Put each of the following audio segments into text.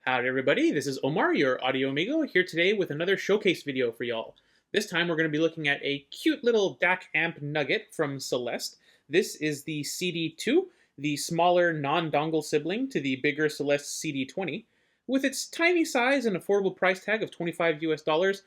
Howdy everybody, this is Omar, your audio amigo, here today with another showcase video for y'all. This time we're going to be looking at a cute little DAC amp Nugget from Celest. This is the CD2, the smaller non-dongle sibling to the bigger Celest CD20. With its tiny size and affordable price tag of $25 US,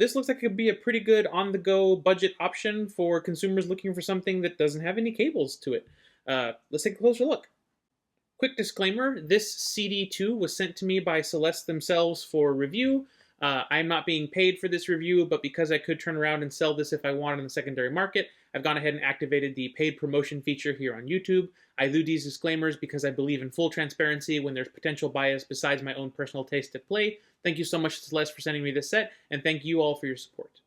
this looks like it could be a pretty good on-the-go budget option for consumers looking for something that doesn't have any cables to it. Let's take a closer look. Quick disclaimer, this CD2 was sent to me by Celest themselves for review. I'm not being paid for this review, but because I could turn around and sell this if I wanted in the secondary market, I've gone ahead and activated the paid promotion feature here on YouTube. I do these disclaimers because I believe in full transparency when there's potential bias besides my own personal taste at play. Thank you so much, Celest, for sending me this set, and thank you all for your support.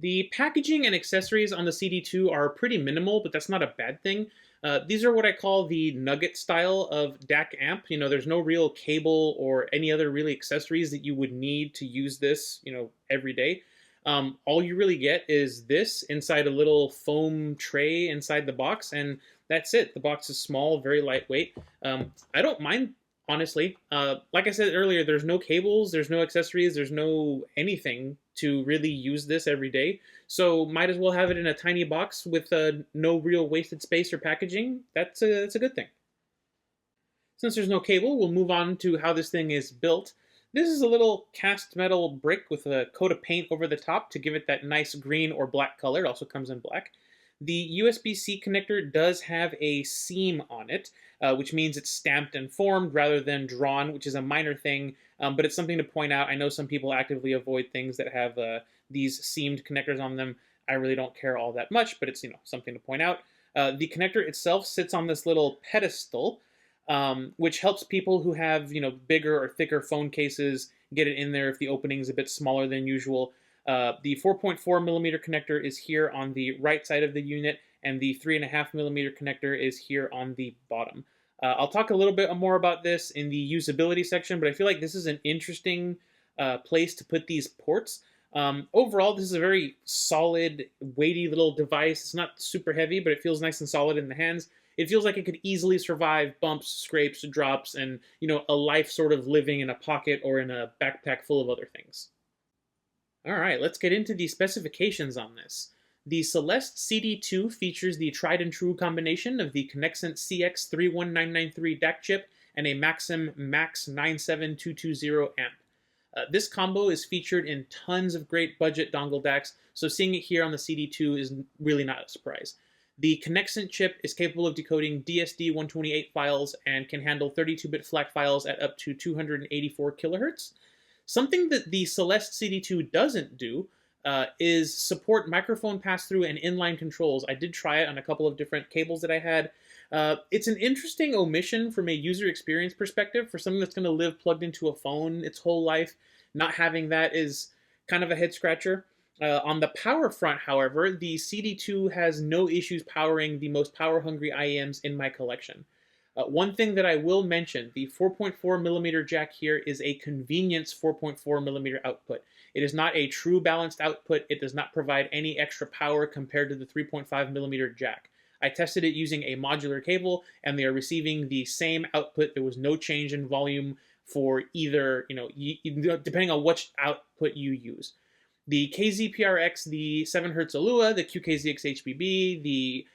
The packaging and accessories on the CD2 are pretty minimal, but that's not a bad thing. These are what I call the Nugget style of DAC amp. You know, there's no real cable or any other really accessories that you would need to use this, every day. All you really get is this inside a little foam tray inside the box, and that's it. The box is small, very lightweight. I don't mind, honestly. Like I said earlier, there's no cables, there's no accessories, there's no anything to really use this every day. So might as well have it in a tiny box with no real wasted space or packaging. That's a good thing. Since there's no cable, we'll move on to how this thing is built. This is a little cast metal brick with a coat of paint over the top to give it that nice green or black color. It also comes in black. The USB C connector does have a seam on it, which means it's stamped and formed rather than drawn, which is a minor thing, but it's something to point out. I know some people actively avoid things that have these seamed connectors on them. I really don't care all that much, but it's something to point out. The connector itself sits on this little pedestal, which helps people who have bigger or thicker phone cases get it in there if the opening is a bit smaller than usual. The 4.4 millimeter connector is here on the right side of the unit, and the 3.5 millimeter connector is here on the bottom. I'll talk a little bit more about this in the usability section, but I feel like this is an interesting place to put these ports. Overall, this is a very solid, weighty little device. It's not super heavy, but it feels nice and solid in the hands. It feels like it could easily survive bumps, scrapes, drops, and a life sort of living in a pocket or in a backpack full of other things. Alright, let's get into the specifications on this. The Celest CD2 features the tried and true combination of the Connexent CX31993 DAC chip and a Maxim Max 97220 amp. This combo is featured in tons of great budget dongle DACs, so seeing it here on the CD2 is really not a surprise. The Connexent chip is capable of decoding DSD-128 files and can handle 32-bit FLAC files at up to 284 kilohertz. Something that the Celest CD2 doesn't do is support microphone pass-through and inline controls. I did try it on a couple of different cables that I had. It's an interesting omission from a user experience perspective for something that's going to live plugged into a phone its whole life. Not having that is kind of a head-scratcher. On the power front, however, the CD2 has no issues powering the most power-hungry IEMs in my collection. One thing that I will mention, the 4.4 millimeter jack here is a convenience 4.4 millimeter output. It is not a true balanced output. It does not provide any extra power compared to the 3.5 millimeter jack. I tested it using a modular cable, and they are receiving the same output. There was no change in volume for either, depending on which output you use. The KZPRX, the 7 Hz Alua, the QKZX HBB, the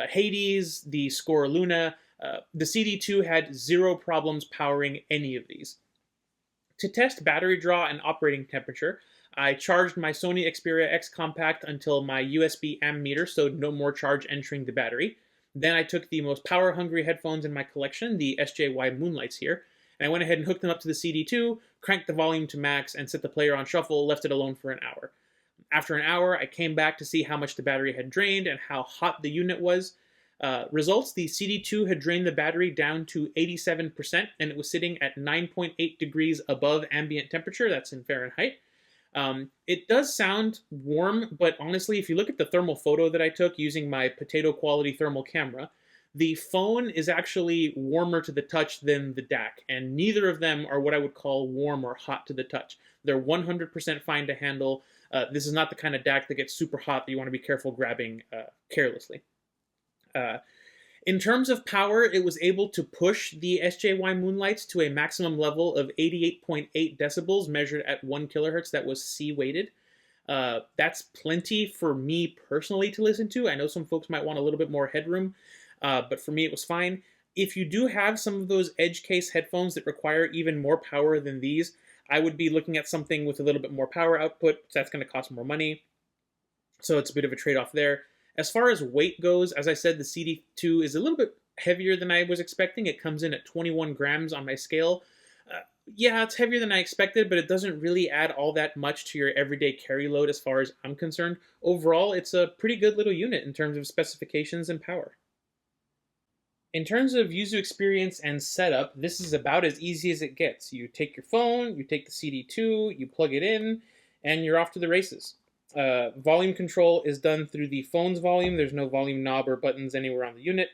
Hades, the Score Luna, the CD2 had zero problems powering any of these. To test battery draw and operating temperature, I charged my Sony Xperia X Compact until my USB ammeter showed no more charge entering the battery. Then I took the most power-hungry headphones in my collection, the SJY Moonlights here, and I went ahead and hooked them up to the CD2, cranked the volume to max, and set the player on shuffle, left it alone for an hour. After an hour, I came back to see how much the battery had drained and how hot the unit was. Results, the CD2 had drained the battery down to 87%, and it was sitting at 9.8 degrees above ambient temperature. That's in Fahrenheit. It does sound warm, but honestly, if you look at the thermal photo that I took using my potato quality thermal camera, the phone is actually warmer to the touch than the DAC, and neither of them are what I would call warm or hot to the touch. They're 100% fine to handle. This is not the kind of DAC that gets super hot that you want to be careful grabbing carelessly. In terms of power, it was able to push the SJY Moonlights to a maximum level of 88.8 decibels measured at 1 kilohertz that was C weighted. That's plenty for me personally to listen to. I know some folks might want a little bit more headroom, but for me it was fine. If you do have some of those edge case headphones that require even more power than these, I would be looking at something with a little bit more power output. So that's going to cost more money. So it's a bit of a trade-off there. As far as weight goes, as I said, the CD2 is a little bit heavier than I was expecting. It comes in at 21 grams on my scale. Yeah, it's heavier than I expected, but it doesn't really add all that much to your everyday carry load as far as I'm concerned. Overall, it's a pretty good little unit in terms of specifications and power. In terms of user experience and setup, this is about as easy as it gets. You take your phone, you take the CD2, you plug it in, and you're off to the races. Volume control is done through the phone's volume. There's no volume knob or buttons anywhere on the unit.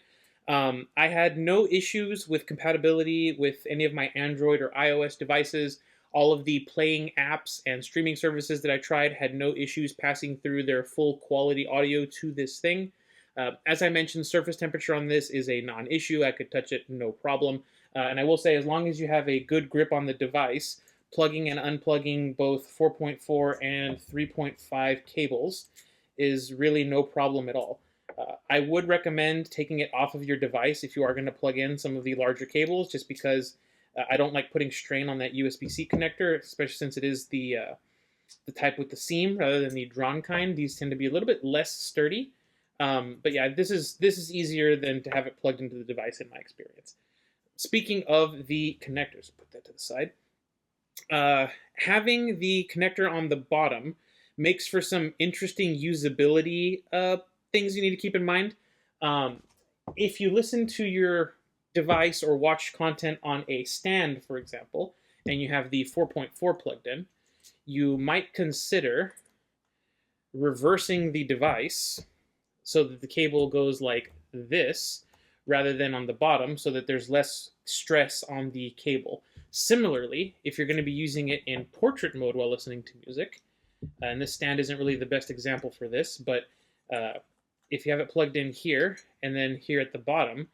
I had no issues with compatibility with any of my Android or iOS devices. All of the playing apps and streaming services that I tried had no issues passing through their full quality audio to this thing. As I mentioned, surface temperature on this is a non-issue. I could touch it, no problem. And I will say, as long as you have a good grip on the device, plugging and unplugging both 4.4 and 3.5 cables is really no problem at all. I would recommend taking it off of your device if you are going to plug in some of the larger cables, just because I don't like putting strain on that USB C connector, especially since it is the type with the seam rather than the drawn kind. These tend to be a little bit less sturdy. But yeah, this is easier than to have it plugged into the device in my experience. Speaking of the connectors, put that to the side. Having the connector on the bottom makes for some interesting usability things you need to keep in mind. If you listen to your device or watch content on a stand, for example, and you have the 4.4 plugged in, you might consider reversing the device so that the cable goes like this rather than on the bottom, so that there's less stress on the cable. Similarly, if you're going to be using it in portrait mode while listening to music, and this stand isn't really the best example for this, but if you have it plugged in here and then here at the bottom,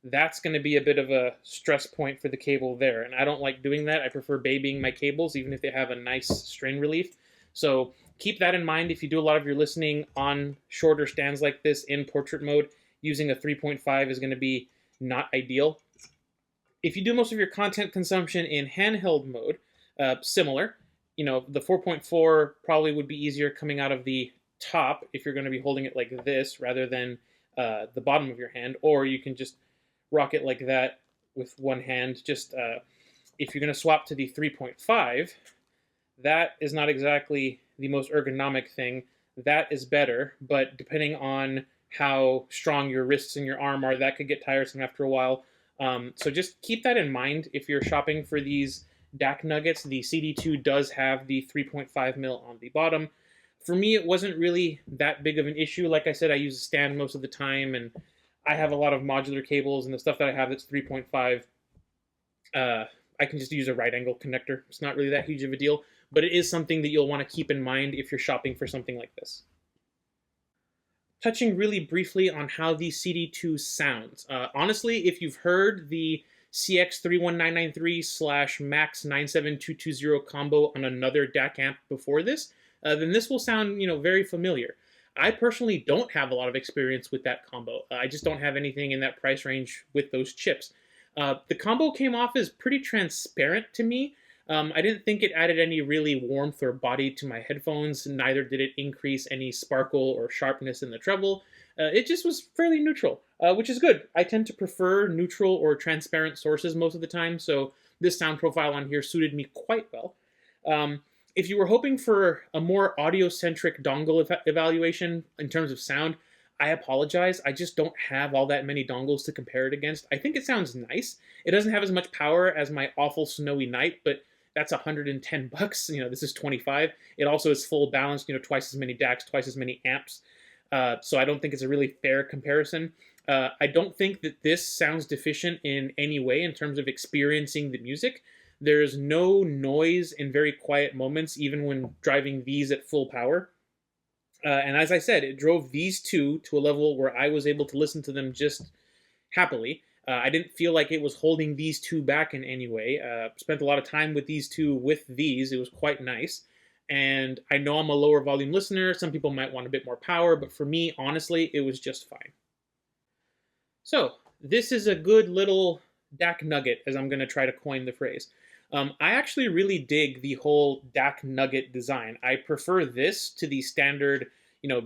that's going to be a bit of a stress point for the cable there. And I don't like doing that. I prefer babying my cables, even if they have a nice strain relief. So keep that in mind if you do a lot of your listening on shorter stands like this in portrait mode. Using a 3.5 is going to be not ideal. If you do most of your content consumption in handheld mode, similar, the 4.4 probably would be easier coming out of the top if you're going to be holding it like this rather than the bottom of your hand, or you can just rock it like that with one hand. Just if you're going to swap to the 3.5, that is not exactly the most ergonomic thing. That is better, but depending on how strong your wrists and your arm are, that could get tiresome after a while. So just keep that in mind if you're shopping for these DAC nuggets. The CD2 does have the 3.5 mil on the bottom. For me, it wasn't really that big of an issue. Like I said, I use a stand most of the time, and I have a lot of modular cables, and the stuff that I have that's 3.5, I can just use a right angle connector. It's not really that huge of a deal, but it is something that you'll want to keep in mind if you're shopping for something like this. Touching really briefly on how the CD2 sounds. Honestly, if you've heard the CX31993/MAX97220 combo on another DAC amp before this, then this will sound, very familiar. I personally don't have a lot of experience with that combo. I just don't have anything in that price range with those chips. The combo came off as pretty transparent to me. I didn't think it added any really warmth or body to my headphones. Neither did it increase any sparkle or sharpness in the treble. It just was fairly neutral, which is good. I tend to prefer neutral or transparent sources most of the time, so this sound profile on here suited me quite well. If you were hoping for a more audio-centric dongle evaluation in terms of sound, I apologize. I just don't have all that many dongles to compare it against. I think it sounds nice. It doesn't have as much power as my awful Snowy Night, but that's $110. This is 25. It also is full balanced, twice as many DACs, twice as many amps. So I don't think it's a really fair comparison. I don't think that this sounds deficient in any way in terms of experiencing the music. There's no noise in very quiet moments, even when driving these at full power. And as I said, it drove these two to a level where I was able to listen to them just happily. I didn't feel like it was holding these two back in any way. Spent a lot of time with these two with these. It was quite nice. And I know I'm a lower volume listener. Some people might want a bit more power, but for me, honestly, it was just fine. So this is a good little DAC nugget, as I'm going to try to coin the phrase. I actually really dig the whole DAC nugget design. I prefer this to the standard,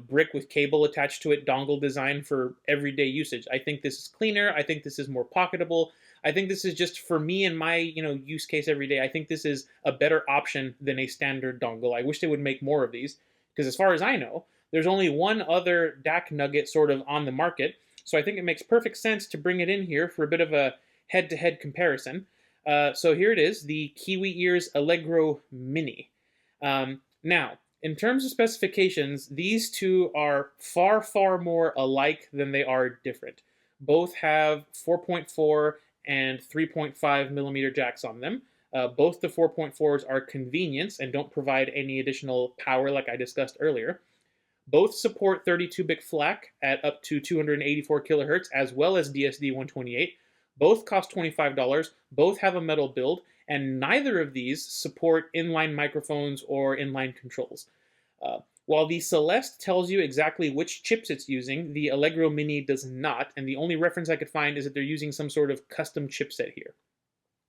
brick with cable attached to it dongle design for everyday usage. I think this is cleaner. I think this is more pocketable. I think this is just for me and my, use case every day. I think this is a better option than a standard dongle. I wish they would make more of these because as far as I know, there's only one other DAC nugget sort of on the market. So I think it makes perfect sense to bring it in here for a bit of a head-to-head comparison. So here it is, the KiwiEars Allegro Mini. Now, in terms of specifications, these two are far, far more alike than they are different. Both have 4.4 and 3.5 millimeter jacks on them. Both the 4.4s are convenience and don't provide any additional power like I discussed earlier. Both support 32-bit FLAC at up to 284 kilohertz, as well as DSD-128. Both cost $25, both have a metal build, and neither of these support inline microphones or inline controls. While the Celest tells you exactly which chips it's using, the Allegro Mini does not, and the only reference I could find is that they're using some sort of custom chipset here.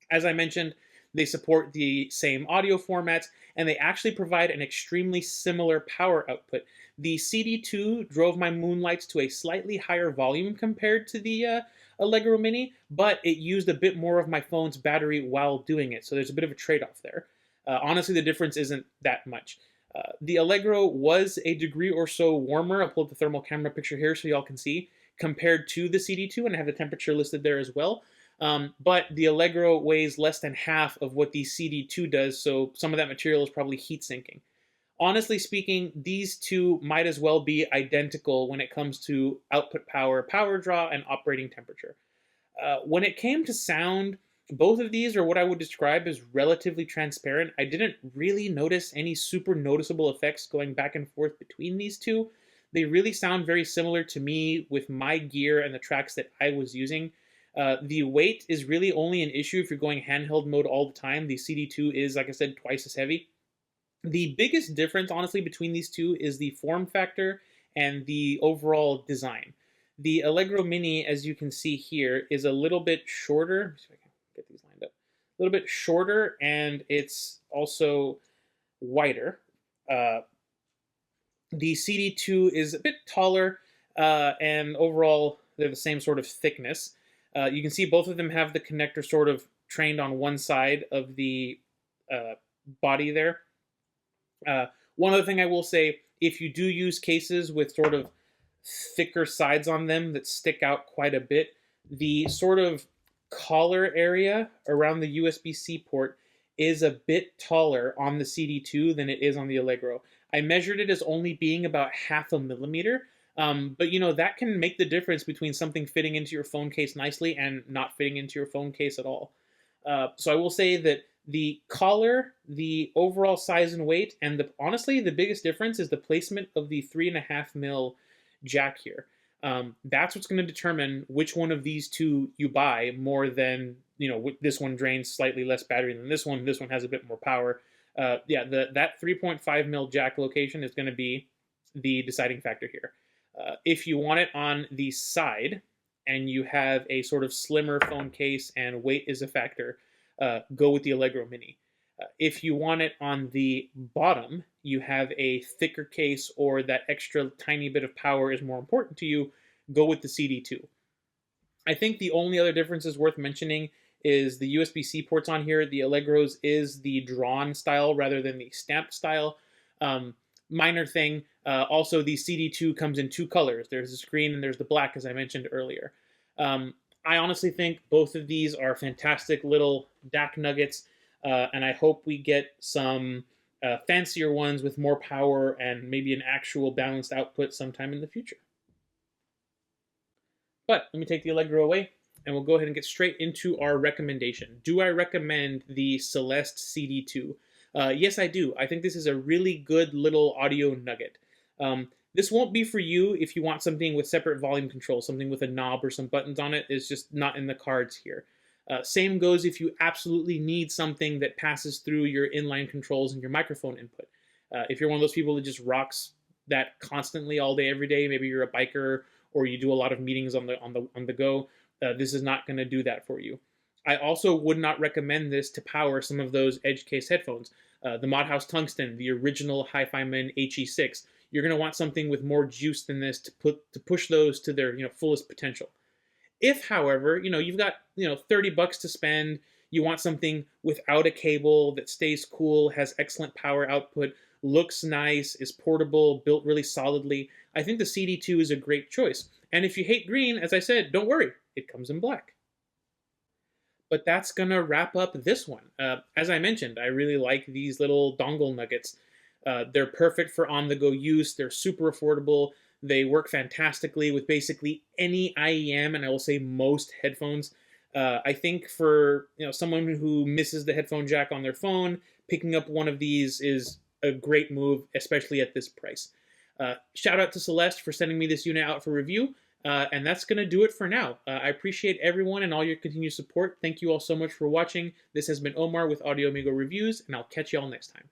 As I mentioned, they support the same audio formats, and they actually provide an extremely similar power output. The CD2 drove my moonlights to a slightly higher volume compared to the Allegro Mini, but it used a bit more of my phone's battery while doing it, so there's a bit of a trade-off there. Honestly, the difference isn't that much. The Allegro was a degree or so warmer. I'll pull up the thermal camera picture here so y'all can see, compared to the CD2, and I have the temperature listed there as well. But the Allegro weighs less than half of what the CD2 does, so some of that material is probably heat sinking. Honestly speaking, these two might as well be identical when it comes to output power, power draw, and operating temperature. When it came to sound, both of these are what I would describe as relatively transparent. I didn't really notice any super noticeable effects going back and forth between these two. They really sound very similar to me with my gear and the tracks that I was using. The weight is really only an issue if you're going handheld mode all the time. The CD2 is, like I said, twice as heavy. The biggest difference, honestly, between these two is the form factor and the overall design. The Allegro Mini, as you can see here, is a little bit shorter. Let me see if I can get these lined up. A little bit shorter, and it's also wider. The CD2 is a bit taller, and overall, they're the same sort of thickness. You can see both of them have the connector sort of trained on one side of the body there. One other thing I will say, if you do use cases with sort of thicker sides on them that stick out quite a bit, the sort of collar area around the USB-C port is a bit taller on the CD2 than it is on the Allegro. I measured it as only being about 0.5 millimeter, but that can make the difference between something fitting into your phone case nicely and not fitting into your phone case at all. So I will say that the collar, the overall size and weight, and honestly, the biggest difference is the placement of the 3.5 mil jack here. That's what's going to determine which one of these two you buy more than, this one drains slightly less battery than this one. This one has a bit more power. That 3.5 mil jack location is going to be the deciding factor here. If you want it on the side and you have a sort of slimmer phone case and weight is a factor, go with the Allegro Mini. If you want it on the bottom, you have a thicker case or that extra tiny bit of power is more important to you, go with the CD2. I think the only other differences worth mentioning is the USB-C ports on here. The Allegro's is the drawn style rather than the stamped style. Minor thing, also the CD2 comes in two colors. There's the green and there's the black, as I mentioned earlier. I honestly think both of these are fantastic little DAC nuggets, and I hope we get some fancier ones with more power and maybe an actual balanced output sometime in the future. But let me take the Allegro away, and we'll go ahead and get straight into our recommendation. Do I recommend the Celest CD-2? Yes, I do. I think this is a really good little audio nugget. This won't be for you if you want something with separate volume control, something with a knob or some buttons on it. It's just not in the cards here. Same goes if you absolutely need something that passes through your inline controls and your microphone input. If you're one of those people that just rocks that constantly all day, every day, maybe you're a biker or you do a lot of meetings on the go, this is not going to do that for you. I also would not recommend this to power some of those edge case headphones. The Modhouse Tungsten, the original HiFiMan HE6. You're going to want something with more juice than this to push those to their fullest potential. If, however, you've got $30 to spend, you want something without a cable that stays cool, has excellent power output, looks nice, is portable, built really solidly, I think the CD2 is a great choice. And if you hate green, as I said, don't worry, it comes in black. But that's gonna wrap up this one. As I mentioned, I really like these little dongle nuggets. They're perfect for on-the-go use. They're super affordable. They work fantastically with basically any IEM, and I will say most headphones. I think for someone who misses the headphone jack on their phone, picking up one of these is a great move, especially at this price. Shout out to Celeste for sending me this unit out for review. And that's going to do it for now. I appreciate everyone and all your continued support. Thank you all so much for watching. This has been Omar with Audio Amigo Reviews, and I'll catch you all next time.